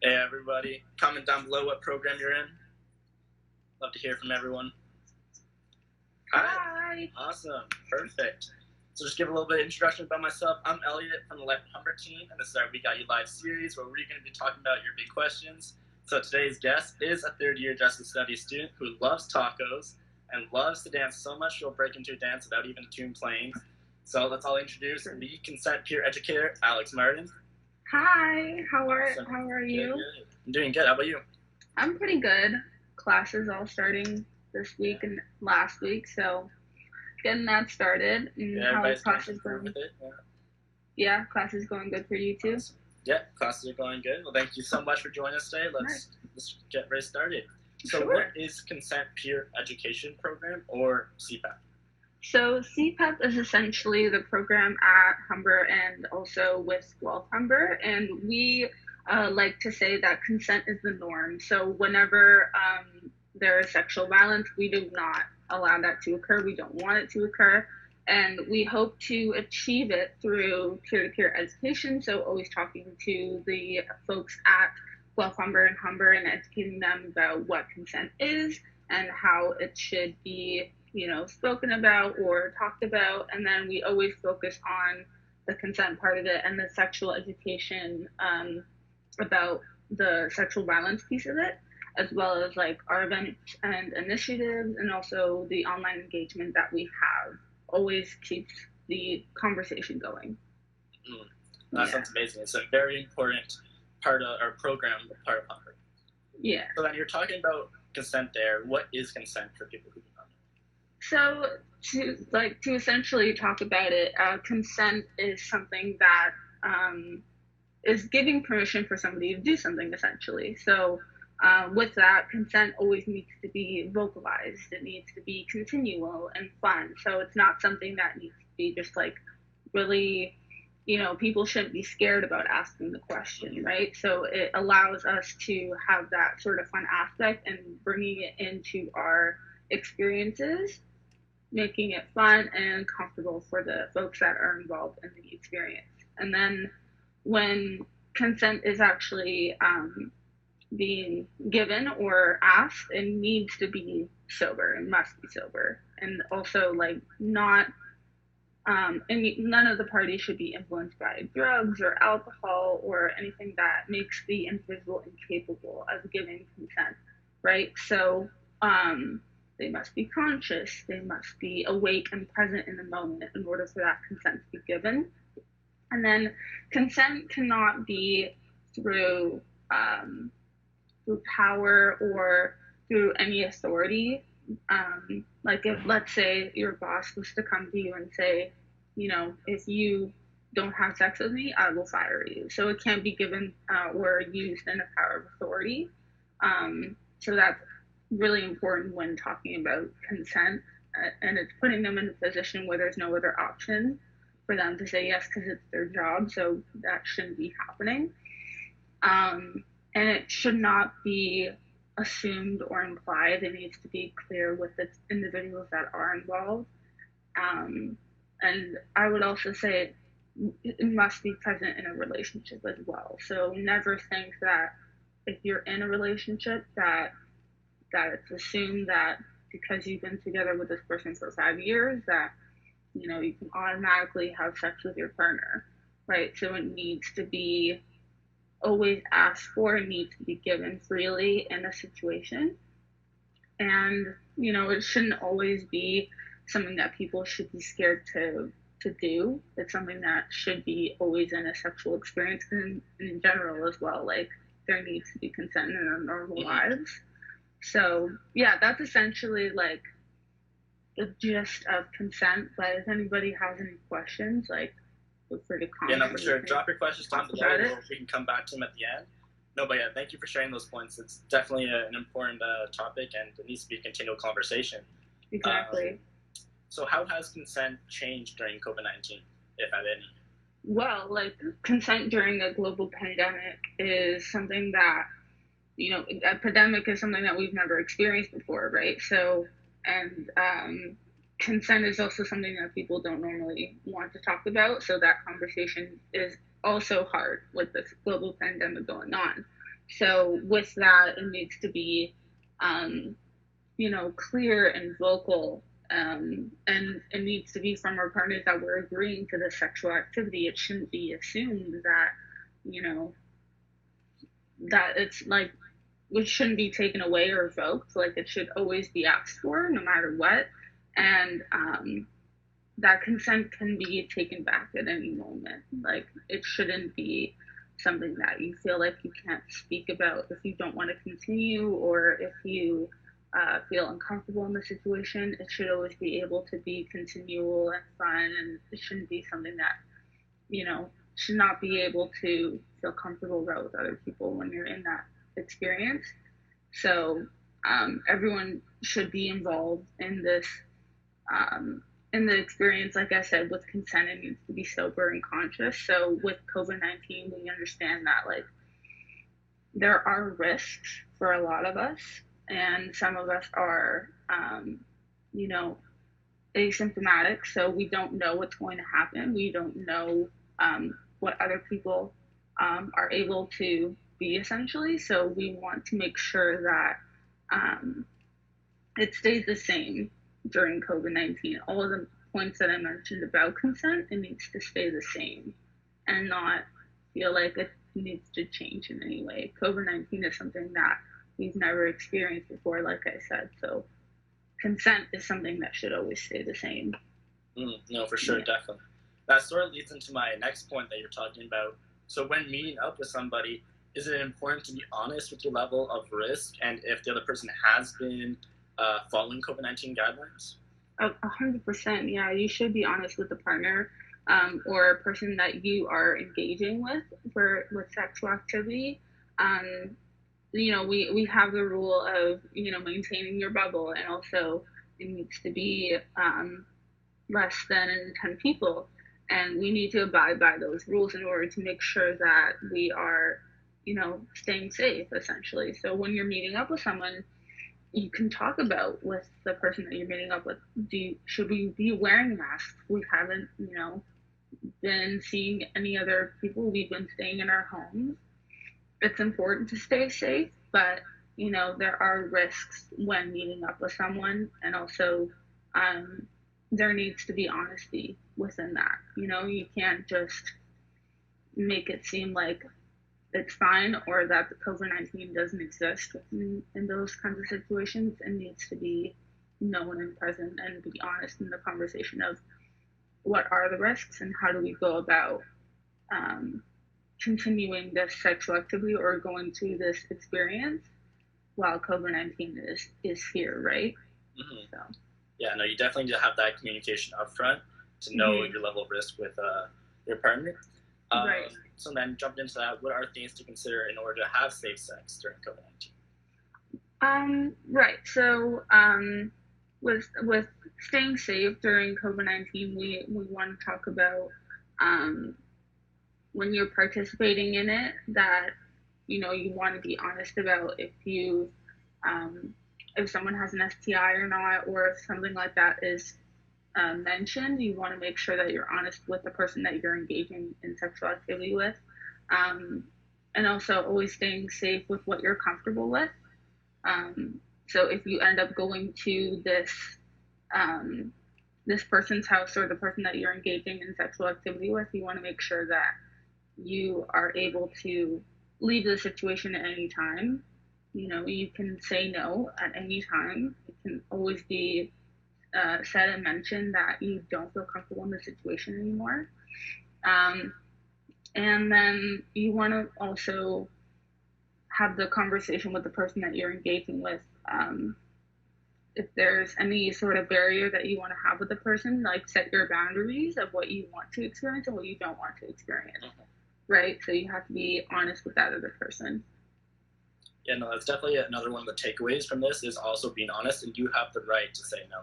Hey everybody, comment down below what program you're in. Love to hear from everyone. Hi. Awesome. Perfect. So just give a little bit of introduction about myself. I'm Elliot from the Humber team, and this is our We Got You Live series where we're going to be talking about your big questions. So today's guest is a third-year Justice Studies student who loves tacos and loves to dance so much she'll break into a dance without even a tune playing. So let's all introduce Lead Consent Peer Educator, Alex Martin. Hi. How are you? Good. I'm doing good. How about you? I'm pretty good. Classes all starting this week and last week, so getting that started. And how is classes going with it? Yeah, classes going good for you too. Awesome. Yeah, classes are going good. Well, thank you so much for joining us today. Let's get right started. So, What is Consent Peer Education Program, or CPEP? So CPEP is essentially the program at Humber and also with Humber, and we like to say that consent is the norm. So whenever there is sexual violence, we do not allow that to occur. We don't want it to occur. And we hope to achieve it through peer-to-peer education. So always talking to the folks at Humber and educating them about what consent is and how it should be spoken about or talked about. And then we always focus on the consent part of it and the sexual education about the sexual violence piece of it, as well as like our events and initiatives, and also the online engagement that we have always keeps the conversation going. That sounds amazing. It's a very important part of our program, part of Humber. Yeah. So then you're talking about consent there. What is consent for people who do not know? So to essentially talk about it, consent is something that is giving permission for somebody to do something essentially. So with that, consent always needs to be vocalized. It needs to be continual and fun. So it's not something that needs to be just like really, people shouldn't be scared about asking the question, right? So it allows us to have that sort of fun aspect and bringing it into our experiences, making it fun and comfortable for the folks that are involved in the experience. And then when consent is actually being given or asked, it needs to be sober. It must be sober. And also, like, not, and none of the parties should be influenced by drugs or alcohol or anything that makes the individual incapable of giving consent, right? So, they must be conscious, they must be awake and present in the moment in order for that consent to be given. And then consent cannot be through power or through any authority. Like if, let's say, your boss was to come to you and say, if you don't have sex with me, I will fire you. So it can't be given or used in a power of authority. So that's really important when talking about consent, and it's putting them in a position where there's no other option for them to say yes because it's their job. So that shouldn't be happening. And it should not be assumed or implied. It needs to be clear with the individuals that are involved. And I would also say it must be present in a relationship as well. So never think that if you're in a relationship that it's assumed that because you've been together with this person for 5 years that you can automatically have sex with your partner, right? So it needs to be always asked for, it needs to be given freely in a situation. And it shouldn't always be something that people should be scared to do. It's something that should be always in a sexual experience and in general as well. Like there needs to be consent in our normal lives. So yeah, that's essentially like the gist of consent. But if anybody has any questions, like feel free to comment. Yeah, no, for sure. Drop your questions down below. We can come back to them at the end. No, but yeah, thank you for sharing those points. It's definitely an important topic, and it needs to be a continual conversation. Exactly. So how has consent changed during COVID-19, if at any? Well, like consent during a global pandemic is something that, a pandemic is something that we've never experienced before, right? So, and consent is also something that people don't normally want to talk about. So that conversation is also hard with this global pandemic going on. So with that, it needs to be, clear and vocal. And it needs to be from our partners that we're agreeing to the sexual activity. It shouldn't be assumed that, you know, that it's like, it shouldn't be taken away or revoked. Like, it should always be asked for no matter what. And that consent can be taken back at any moment. Like, it shouldn't be something that you feel like you can't speak about if you don't want to continue, or if you feel uncomfortable in the situation. It should always be able to be continual and fun, and it shouldn't be something that, should not be able to feel comfortable about with other people when you're in that experience. So everyone should be involved in this, in the experience. Like I said, with consent, it needs to be sober and conscious. So with COVID-19, we understand that, like, there are risks for a lot of us, and some of us are, you know, asymptomatic, so we don't know what's going to happen. We don't know what other people are able to be, essentially. So we want to make sure that it stays the same during COVID-19. All of the points that I mentioned about consent, it needs to stay the same and not feel like it needs to change in any way. COVID-19 is something that we've never experienced before, like I said. So consent is something that should always stay the same. No, for sure, yeah. Definitely. That sort of leads into my next point that you're talking about. So when meeting up with somebody, is it important to be honest with your level of risk and if the other person has been following COVID-19 guidelines? 100%, yeah. You should be honest with the partner or a person that you are engaging with with sexual activity. We have the rule of, maintaining your bubble, and also it needs to be less than 10 people. And we need to abide by those rules in order to make sure that we are, staying safe, essentially. So when you're meeting up with someone, you can talk about with the person that you're meeting up with, should we be wearing masks? We haven't, been seeing any other people. We've been staying in our homes. It's important to stay safe, but there are risks when meeting up with someone, and also there needs to be honesty within that. You can't just make it seem like it's fine or that the COVID-19 doesn't exist in those kinds of situations. It needs to be known and present, and be honest in the conversation of what are the risks and how do we go about continuing this sexual activity or going through this experience while COVID-19 is here, right? Mm-hmm. So. Yeah, no, you definitely need to have that communication up front to know your level of risk with your partner. Right. So then jumping into that, what are things to consider in order to have safe sex during COVID-19? Right. So with staying safe during COVID-19, we want to talk about when you're participating in it, that you want to be honest about if someone has an STI or not, or if something like that is mentioned. You want to make sure that you're honest with the person that you're engaging in sexual activity with, and also always staying safe with what you're comfortable with. So if you end up going to this person's house, or the person that you're engaging in sexual activity with, you want to make sure that you are able to leave the situation at any time. You can say no at any time. It can always be said and mentioned that you don't feel comfortable in the situation anymore. And then you want to also have the conversation with the person that you're engaging with. If there's any sort of barrier that you want to have with the person, like set your boundaries of what you want to experience and what you don't want to experience. Right? So you have to be honest with that other person. Yeah, no, that's definitely another one of the takeaways from this, is also being honest, and you have the right to say no.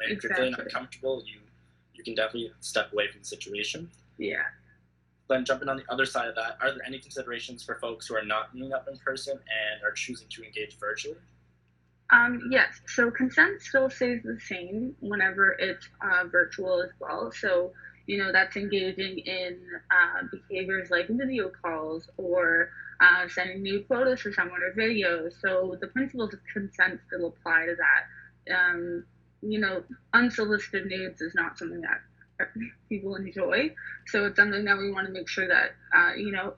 If you're feeling uncomfortable, you can definitely step away from the situation. Yeah. Then jumping on the other side of that, are there any considerations for folks who are not meeting up in person and are choosing to engage virtually? Yes, so consent still stays the same whenever it's virtual as well. So, that's engaging in behaviors like video calls, or sending nude photos to someone or videos. So the principles of consent still apply to that. Unsolicited nudes is not something that people enjoy. So it's something that we want to make sure that,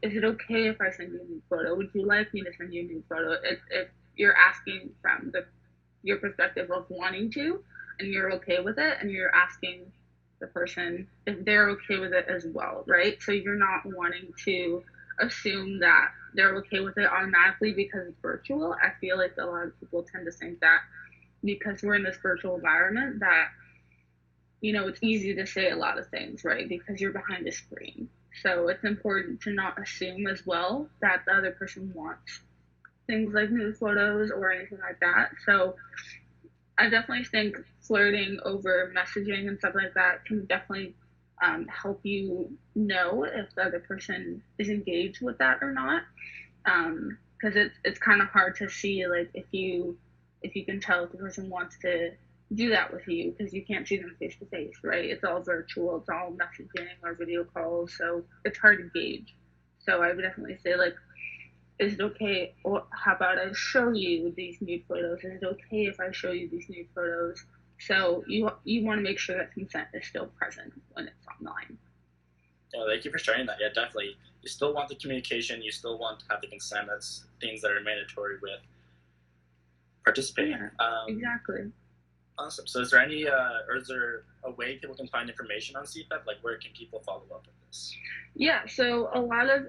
is it okay if I send you a nude photo? Would you like me to send you a nude photo? If you're asking from your perspective of wanting to, and you're okay with it, and you're asking the person if they're okay with it as well, right? So you're not wanting to assume that they're okay with it automatically because it's virtual. I feel like a lot of people tend to think that because we're in this virtual environment that it's easy to say a lot of things, right? Because you're behind a screen. So it's important to not assume as well that the other person wants things like nude photos or anything like that. So I definitely think flirting over messaging and stuff like that can definitely help you know if the other person is engaged with that or not. Because it's kind of hard to see like if you can tell if the person wants to do that with you because you can't see them face to face, right? It's all virtual, it's all messaging or video calls, so it's hard to gauge. So I would definitely say like, is it okay, or how about I show you these nude photos? Is it okay if I show you these nude photos? So you want to make sure that consent is still present when it's online. Yeah, thank you for sharing that. Yeah, definitely. You still want the communication. You still want to have the consent. That's things that are mandatory with participating. Yeah, exactly. Awesome. So is there a way people can find information on CPEP? Like, where can people follow up with this? Yeah, so a lot of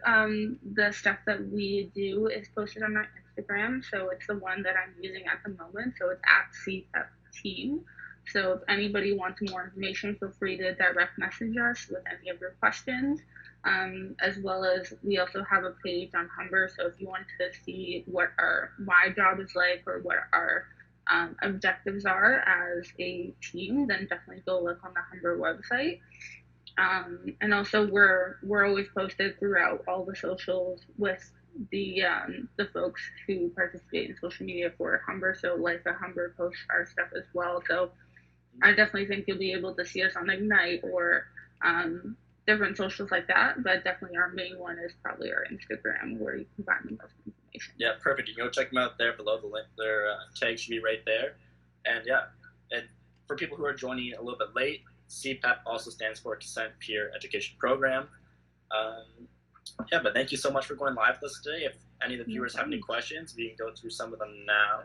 the stuff that we do is posted on our Instagram. So it's the one that I'm using at the moment. So it's at CPEP Team. So if anybody wants more information, feel free to direct message us with any of your questions. As well as we also have a page on Humber. So if you want to see what my job is like or what our objectives are as a team, then definitely go look on the Humber website. And also we're always posted throughout all the socials with the folks who participate in social media for Humber. So Life at Humber posts our stuff as well. So I definitely think you'll be able to see us on Ignite or different socials like that. But definitely our main one is probably our Instagram, where you can find the most information. Yeah, perfect. You can go check them out there below. The link, their tag should be right there. And yeah, and for people who are joining a little bit late, CPEP also stands for Consent Peer Education Program. Yeah, but thank you so much for going live with us today. If any of the viewers have any questions, we can go through some of them now.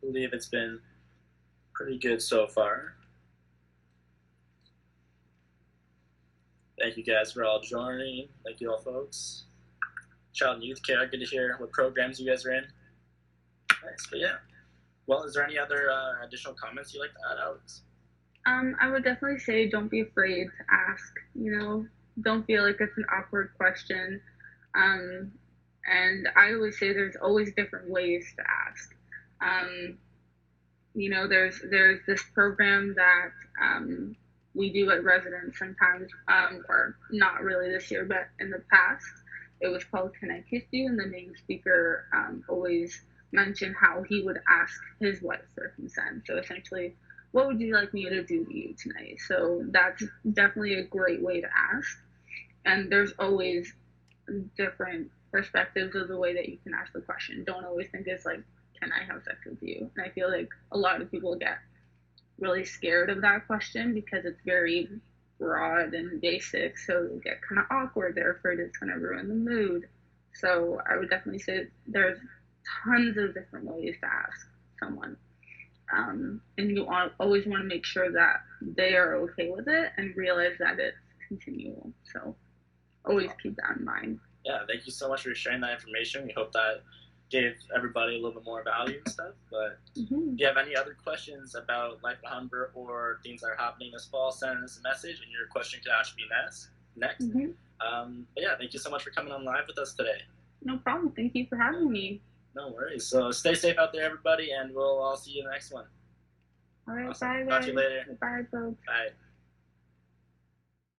I believe it's been pretty good so far. Thank you guys for all joining. Thank you all, folks. Child and Youth Care, good to hear what programs you guys are in. Nice, but yeah. Well, is there any other additional comments you'd like to add, Alex? I would definitely say don't be afraid to ask. Don't feel like it's an awkward question. And I always say there's always different ways to ask. There's this program that we do at residence sometimes, or not really this year, but in the past, it was called Can I Kiss You? And the main speaker always mentioned how he would ask his wife for consent. So essentially, what would you like me to do to you tonight? So that's definitely a great way to ask. And there's always different perspectives of the way that you can ask the question. Don't always think it's like, can I have sex with you? And I feel like a lot of people get really scared of that question because it's very broad and basic. So they get kind of awkward. They're afraid it's going to ruin the mood. So I would definitely say there's tons of different ways to ask someone. And you always want to make sure that they are okay with it and realize that it's continual. So always keep that in mind. Yeah, thank you so much for sharing that information. We hope that gave everybody a little bit more value and stuff. But if you have any other questions about Life at Humber or things that are happening this fall, send us a message and your question could actually be next. But yeah, thank you so much for coming on live with us today. No problem. Thank you for having me. No worries. So stay safe out there, everybody, and we'll all see you in the next one. All right, awesome. bye, Talk guys. to you later. Bye, folks. Bye.